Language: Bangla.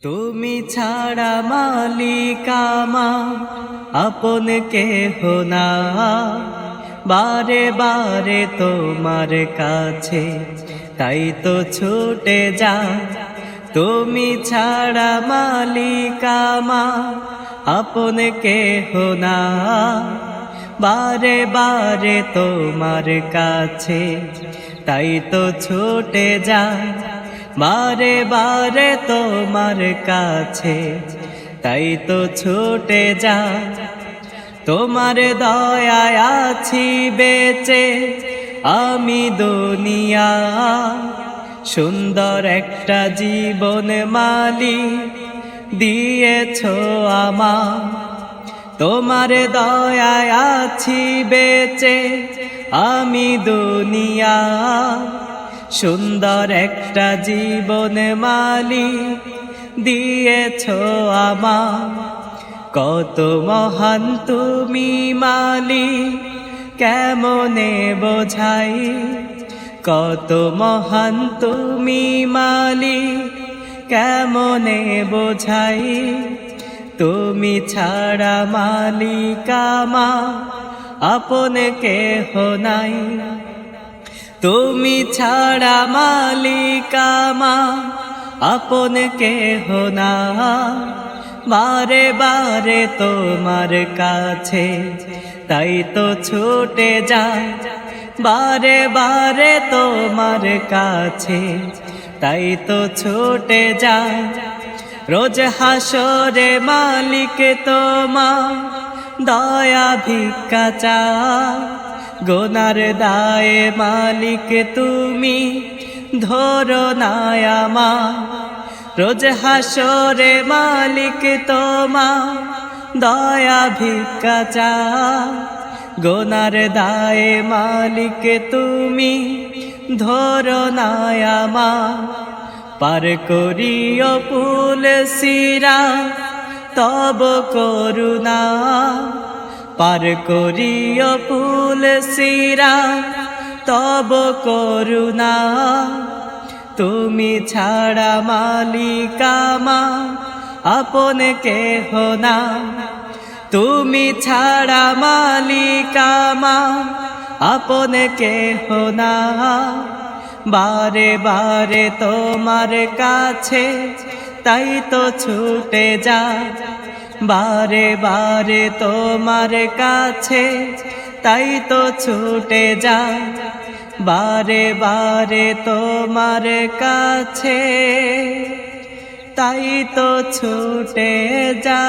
তুমি ছাড়া মালিক আমার আপন কেহ না, বারে বারে তোমার কাছে তাই তো ছুটে যা। তুমি ছাড়া মালিক আমার আপন কেহ না, বারে বারে তোমার কাছে তাই তো ছুটে যা। বারে বারে তোমার কাছে তাই তো ছুটে যা। তোমার দয়ায় আছি বেঁচে আমি দুনিয়া, সুন্দর একটা জীবন মালিক দিয়েছো আমার। তোমার দয়ায় আছি বেঁচে আমি দুনিয়া, সুন্দর একটা জীবন মালিক দিয়েছো আমার। কত মহান তুমি মালিক কেমনে বোঝাই, কত মহান তুমি মালিক কেমনে বোঝাই। তুমি ছাড়া মালিক আমার আপন কেহ নাই, তুমি ছাড়া মালিক আমার আপন কেহ না। বারে বারে তোমার কাছে তাই তো ছুটে যা। বারে বারে তোমার কাছে তাই তো ছুটে যা। রোজ হাসরে মালিক তোমার দয়া ভিক্ষা চা, গোনার দায়ে মালিক তুমি ধরো না আমার। রোজ হাসরে মালিক তোমার দয়া ভিক্ষা চা, গোনার দায়ে মালিক তুমি ধরো না আমার। পার করিও পুল সিরা তব করুণা, পার করিও পুল সিরা তব করুণা। তুমি ছাড়া মালিক আমার আপন কেহ না, তুমি ছাড়া মালিক আমার আপন কেহ না। বারে বারে তোমার কাছে তাই তো ছুটে যা। বারে বারে তোমার কাছে তাই তো ছুটে যা। বারে বারে তোমার কাছে তাই তো ছুটে যা।